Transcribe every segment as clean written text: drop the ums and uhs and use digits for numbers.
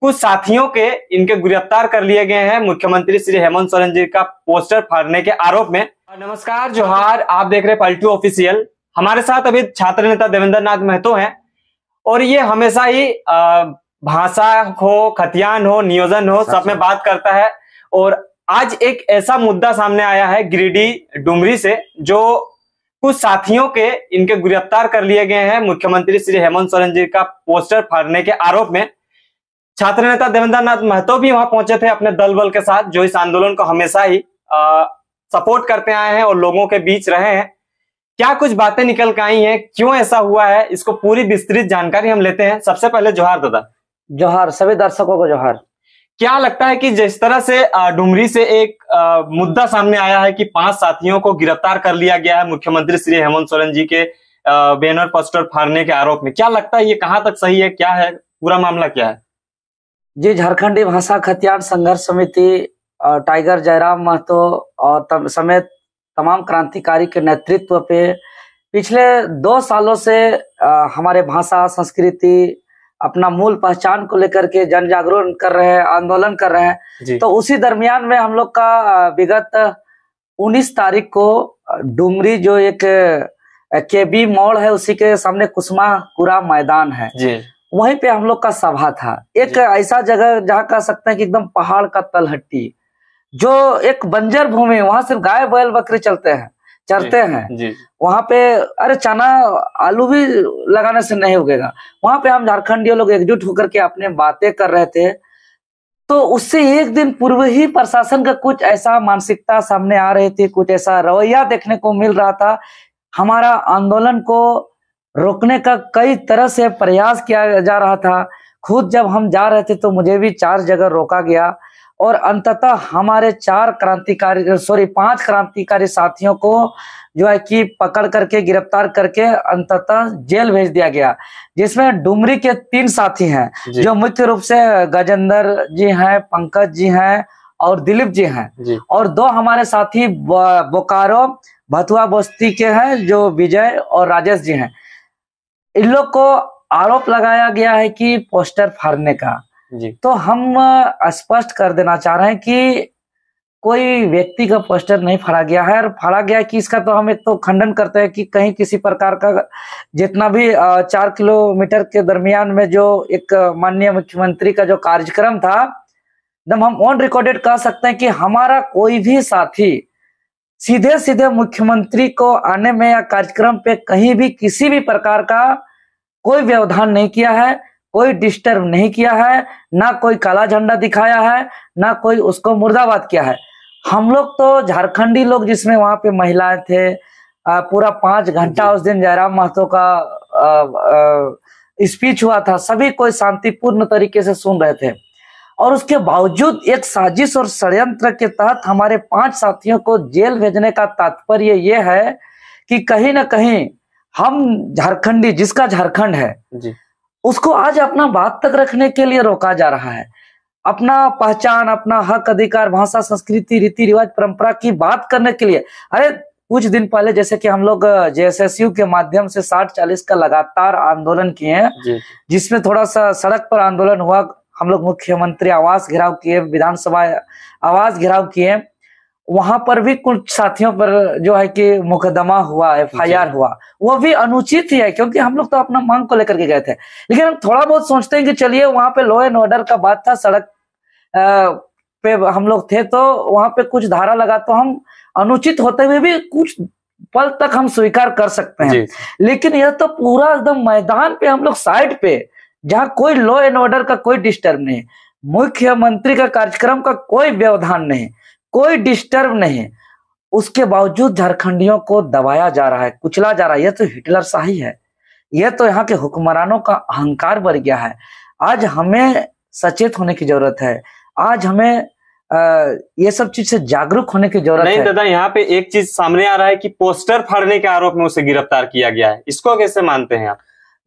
कुछ साथियों के इनके गिरफ्तार कर लिए गए हैं मुख्यमंत्री श्री हेमंत सोरेन जी का पोस्टर फाड़ने के आरोप में। नमस्कार, जोहार, आप देख रहे हैं पलटू ऑफिशियल। हमारे साथ अभी छात्र नेता देवेंद्र नाथ महतो हैं और ये हमेशा ही भाषा हो, खतियान हो, नियोजन हो, सब में बात करता है। और आज एक ऐसा मुद्दा सामने आया है गिरिडीह डुमरी से, जो कुछ साथियों के इनके गिरफ्तार कर लिए गए हैं मुख्यमंत्री श्री हेमंत सोरेन जी का पोस्टर फाड़ने के आरोप में। छात्र नेता देवेंद्र नाथ महतो भी वहां पहुंचे थे अपने दल बल के साथ, जो इस आंदोलन को हमेशा ही सपोर्ट करते आए हैं और लोगों के बीच रहे हैं। क्या कुछ बातें निकल के आई हैं, क्यों ऐसा हुआ है, इसको पूरी विस्तृत जानकारी हम लेते हैं। सबसे पहले जोहार दादा। जोहार, सभी दर्शकों को जोहार। क्या लगता है कि जिस तरह से डुमरी से एक मुद्दा सामने आया है कि 5 साथियों को गिरफ्तार कर लिया गया है मुख्यमंत्री श्री हेमंत सोरेन जी के बैनर पोस्टर फाड़ने के आरोप में, क्या लगता है ये कहां तक सही है, क्या है पूरा मामला, क्या है? जी, झारखंडी भाषा खतियान संघर्ष समिति टाइगर जयराम महतो और समेत तमाम क्रांतिकारी के नेतृत्व पे पिछले 2 सालों से हमारे भाषा, संस्कृति, अपना मूल पहचान को लेकर के जन जागरण कर रहे हैं, आंदोलन कर रहे हैं। तो उसी दरमियान में हम लोग का विगत 19 तारीख को डुमरी, जो एक केबी मोड़ है, उसी के सामने कुसुमाकुरा मैदान है, वहीं पे हम लोग का सभा था। एक ऐसा जगह जहाँ कह सकते हैं कि एकदम पहाड़ का तलहटी, जो एक बंजर भूमि, वहां सिर्फ गाय बैल बकरी चरते हैं। वहां पे अरे चना आलू भी लगाने से नहीं उगेगा। वहां पे हम झारखंडी लोग एकजुट होकर के अपने बातें कर रहे थे। तो उससे एक दिन पूर्व ही प्रशासन का कुछ ऐसा मानसिकता सामने आ रही थी, कुछ ऐसा रवैया देखने को मिल रहा था। हमारा आंदोलन को रोकने का कई तरह से प्रयास किया जा रहा था। खुद जब हम जा रहे थे तो मुझे भी 4 जगह रोका गया और अंततः हमारे 5 क्रांतिकारी साथियों को जो है कि पकड़ करके, गिरफ्तार करके अंततः जेल भेज दिया गया, जिसमें डुमरी के 3 साथी हैं, जो मुख्य रूप से गजेंद्र जी हैं, पंकज जी हैं और दिलीप जी हैं, और 2 हमारे साथी बोकारो भथुआ बस्ती के हैं, जो विजय और राजेश जी हैं। इन लोग को आरोप लगाया गया है कि पोस्टर फाड़ने का। तो हम स्पष्ट कर देना चाह रहे हैं कि कोई व्यक्ति का पोस्टर नहीं फाड़ा गया है, और फाड़ा गया कि इसका तो हम एक तो खंडन करते हैं कि कहीं किसी प्रकार का, जितना भी 4 किलोमीटर के दरमियान में जो एक माननीय मुख्यमंत्री का जो कार्यक्रम था, एकदम हम ऑन रिकॉर्डेड कह सकते हैं कि हमारा कोई भी साथी सीधे मुख्यमंत्री को आने में या कार्यक्रम पे कहीं भी किसी भी प्रकार का कोई व्यवधान नहीं किया है, कोई डिस्टर्ब नहीं किया है, ना कोई काला झंडा दिखाया है, ना कोई उसको मुर्दाबाद किया है। हम लोग तो झारखंडी लोग, जिसमें वहां पे महिलाएं थे, पूरा 5 घंटा उस दिन जयराम महतो का स्पीच हुआ था, सभी कोई शांतिपूर्ण तरीके से सुन रहे थे। और उसके बावजूद एक साजिश और षड्यंत्र के तहत हमारे 5 साथियों को जेल भेजने का तात्पर्य ये है कि कहीं ना कहीं हम झारखंडी, जिसका झारखंड है, उसको आज अपना बात तक रखने के लिए रोका जा रहा है। अपना पहचान, अपना हक अधिकार, भाषा, संस्कृति, रीति रिवाज, परंपरा की बात करने के लिए। अरे कुछ दिन पहले जैसे कि हम लोग जेएसएसयू के माध्यम से 60-40 का लगातार आंदोलन किए, जिसमें थोड़ा सा सड़क पर आंदोलन हुआ। हम लोग मुख्यमंत्री आवास घेराव किए, विधानसभा आवास घेराव किए। वहां पर भी कुछ साथियों पर जो है कि मुकदमा हुआ, FIR हुआ, वो भी अनुचित ही है, क्योंकि हम लोग तो अपना मांग को लेकर के गए थे। लेकिन हम थोड़ा बहुत सोचते हैं कि चलिए, वहां पे लॉ एंड ऑर्डर का बात था, सड़क पे हम लोग थे, तो वहां पे कुछ धारा लगा, तो हम अनुचित होते हुए भी कुछ पल तक हम स्वीकार कर सकते हैं। लेकिन यह तो पूरा एकदम मैदान पे, हम लोग साइड पे, जहाँ कोई लॉ एंड ऑर्डर का कोई डिस्टर्ब नहीं, मुख्यमंत्री का कार्यक्रम का कोई व्यवधान नहीं, कोई डिस्टर्ब नहीं, उसके बावजूद झारखंडियों को दबाया जा रहा है, कुचला जा रहा है। यह तो हिटलर शाही है, यह तो यहाँ के हुक्मरानों का अहंकार बढ़ गया है। आज हमें सचेत होने की जरूरत है, आज हमें ये सब चीज से जागरूक होने की जरूरत है। नहीं दादा, यहाँ पे एक चीज सामने आ रहा है कि पोस्टर फाड़ने के आरोप में उसे गिरफ्तार किया गया है, इसको कैसे मानते हैं आप?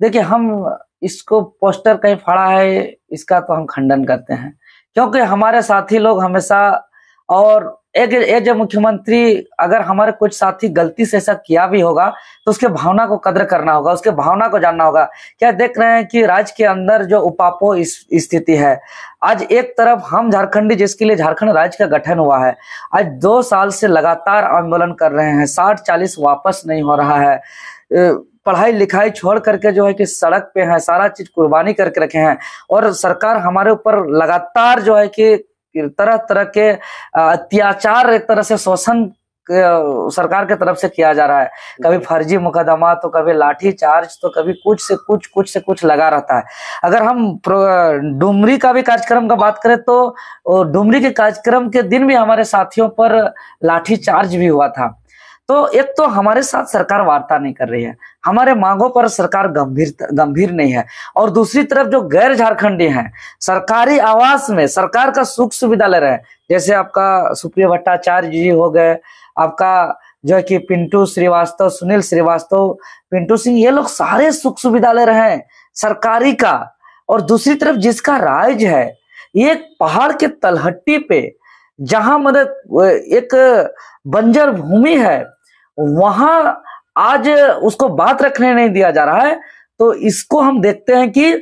देखिए, हम इसको पोस्टर कहीं फाड़ा है, इसका तो हम खंडन करते हैं, क्योंकि हमारे साथी लोग हमेशा, और एज मुख्यमंत्री अगर हमारे कुछ साथी गलती से ऐसा किया भी होगा तो उसके भावना को कदर करना होगा, उसके भावना को जानना होगा। क्या देख रहे हैं कि राज्य के अंदर जो उपापो स्थिति है, आज एक तरफ हम झारखंडी जिसके लिए झारखंड राज्य का गठन हुआ है, आज 2 साल से लगातार आंदोलन कर रहे हैं, 60-40 वापस नहीं हो रहा है, पढ़ाई लिखाई छोड़ करके जो है कि सड़क पे है, सारा चीज कुर्बानी करके रखे हैं, और सरकार हमारे ऊपर लगातार जो है कि तरह तरह के अत्याचार, एक तरह से शोषण सरकार के तरफ से किया जा रहा है। कभी फर्जी मुकदमा, तो कभी लाठी चार्ज, तो कभी कुछ से कुछ लगा रहता है। अगर हम डुमरी का भी कार्यक्रम का बात करें तो डुमरी के कार्यक्रम के दिन भी हमारे साथियों पर लाठी चार्ज भी हुआ था। तो एक तो हमारे साथ सरकार वार्ता नहीं कर रही है, हमारे मांगों पर सरकार गंभीर नहीं है, और दूसरी तरफ जो गैर झारखंडी हैं सरकारी आवास में सरकार का सुख सुविधा ले रहे हैं, जैसे आपका सुप्रिया भट्टाचार्य जी हो गए, आपका जो है कि पिंटू श्रीवास्तव, सुनील श्रीवास्तव, पिंटू सिंह, ये लोग सारे सुख सुविधा ले रहे हैं सरकारी का। और दूसरी तरफ जिसका राज है ये पहाड़ के तलहट्टी पे, जहां मतलब एक बंजर भूमि है, वहां आज उसको बात रखने नहीं दिया जा रहा है। तो इसको हम देखते हैं कि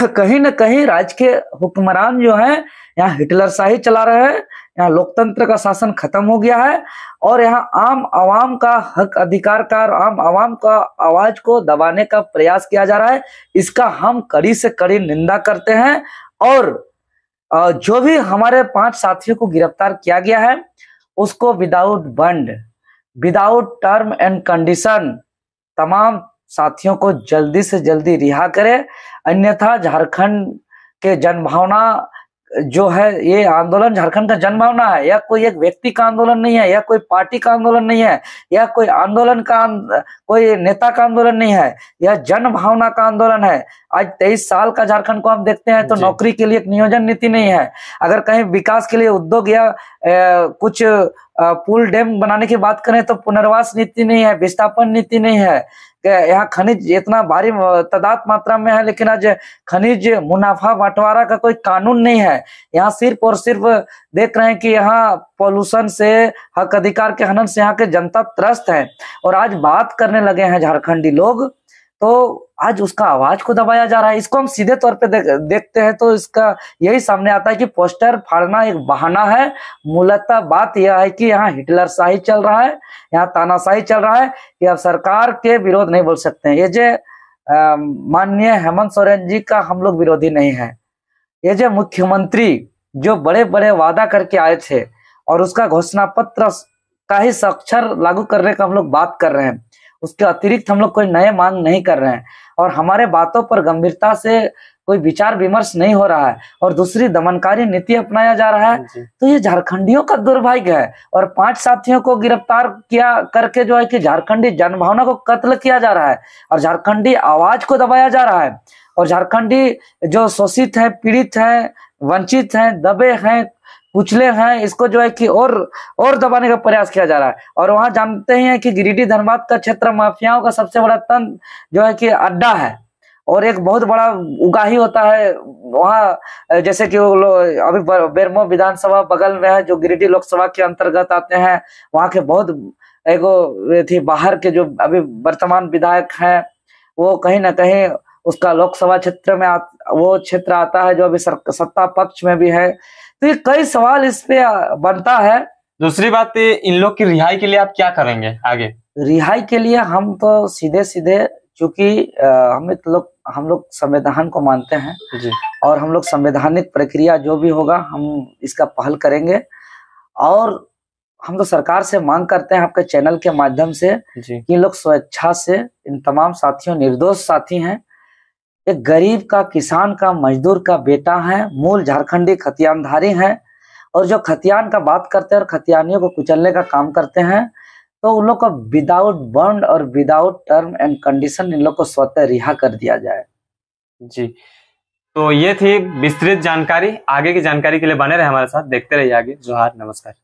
कहीं ना कहीं राज्य के हुक्मरान जो हैं यहाँ हिटलरशाही चला रहे हैं, यहाँ लोकतंत्र का शासन खत्म हो गया है, और यहाँ आम आवाम का हक अधिकार का, आम आवाम का आवाज को दबाने का प्रयास किया जा रहा है। इसका हम कड़ी से कड़ी निंदा करते हैं। और जो भी हमारे 5 साथियों को गिरफ्तार किया गया है उसको without bond, without term and condition तमाम साथियों को जल्दी से जल्दी रिहा करे, अन्यथा झारखंड के जनभावना जो है, ये आंदोलन झारखंड का जनभावना है, या कोई एक व्यक्ति का आंदोलन नहीं है, या कोई पार्टी का आंदोलन नहीं है, या कोई आंदोलन का कोई नेता का आंदोलन नहीं है, यह जनभावना का आंदोलन है। आज 23 साल का झारखंड को हम देखते हैं तो नौकरी के लिए एक नियोजन नीति नहीं है, अगर कहीं विकास के लिए उद्योग या कुछ पुल डैम बनाने की बात करें तो पुनर्वास नीति नहीं है, विस्थापन नीति नहीं है। यहाँ खनिज इतना भारी तादाद मात्रा में है, लेकिन आज खनिज मुनाफा बंटवारा का कोई कानून नहीं है। यहाँ सिर्फ और सिर्फ देख रहे हैं कि यहाँ पॉल्यूशन से, हक अधिकार के हनन से यहाँ के जनता त्रस्त है, और आज बात करने लगे हैं झारखंडी लोग, तो आज उसका आवाज को दबाया जा रहा है। इसको हम सीधे तौर पे देखते हैं तो इसका यही सामने आता है कि पोस्टर फाड़ना एक बहाना है। मूलतः बात यह है कि यहाँ हिटलरशाही चल रहा है, यहाँ तानाशाही चल रहा है, कि अब सरकार के विरोध नहीं बोल सकते हैं। ये जो माननीय हेमंत सोरेन जी का हम लोग विरोधी नहीं है, ये जो मुख्यमंत्री जो बड़े बड़े वादा करके आए थे और उसका घोषणा पत्र का ही साक्षर लागू करने का हम लोग बात कर रहे हैं, उसके अतिरिक्त हम लोग कोई नए मांग नहीं कर रहे हैं, और हमारे बातों पर गंभीरता से कोई विचार विमर्श नहीं हो रहा है, और दूसरी दमनकारी नीति अपनाया जा रहा है। तो ये झारखंडियों का दुर्भाग्य है। और 5 साथियों को गिरफ्तार किया करके जो है कि झारखंडी जनभावना को कत्ल किया जा रहा है, और झारखंडी आवाज को दबाया जा रहा है, और झारखंडी जो शोषित है, पीड़ित है, वंचित हैं, दबे हैं, कुचले हैं, इसको जो है कि और दबाने का प्रयास किया जा रहा है। और वहां जानते हैं कि गिरिडीह धनबाद का क्षेत्र माफियाओं का सबसे बड़ा तंत्र जो है कि अड्डा है, और एक बहुत बड़ा उगाही होता है वहाँ, जैसे कि वो अभी बेरमो विधानसभा बगल में है जो गिरिडीह लोकसभा के अंतर्गत आते हैं, वहाँ के बहुत एगो थी बाहर के जो अभी वर्तमान विधायक हैं, वो कहीं ना कहीं उसका लोकसभा क्षेत्र में वो क्षेत्र आता है जो अभी सत्ता पक्ष में भी है। तो ये कई सवाल इस पे बनता है। दूसरी बात, इन लोग की रिहाई के लिए आप क्या करेंगे आगे? रिहाई के लिए हम तो सीधे चूंकि हम लोग संविधान को मानते हैं जी, और हम लोग संवैधानिक प्रक्रिया जो भी होगा हम इसका पहल करेंगे, और हम तो सरकार से मांग करते हैं आपके चैनल के माध्यम से कि इन लोग स्वेच्छा से, इन तमाम साथियों, निर्दोष साथी हैं, एक गरीब का, किसान का, मजदूर का बेटा है, मूल झारखंडी खतियानधारी हैं, और जो खतियान का बात करते हैं और खतियानियों को कुचलने का काम करते हैं, तो उन लोग को विदाउट बॉन्ड और without term and condition in लोग को स्वतः रिहा कर दिया जाए। जी, तो ये थी विस्तृत जानकारी। आगे की जानकारी के लिए बने रहे हमारे साथ, देखते रहिए आगे। जोहार, नमस्कार।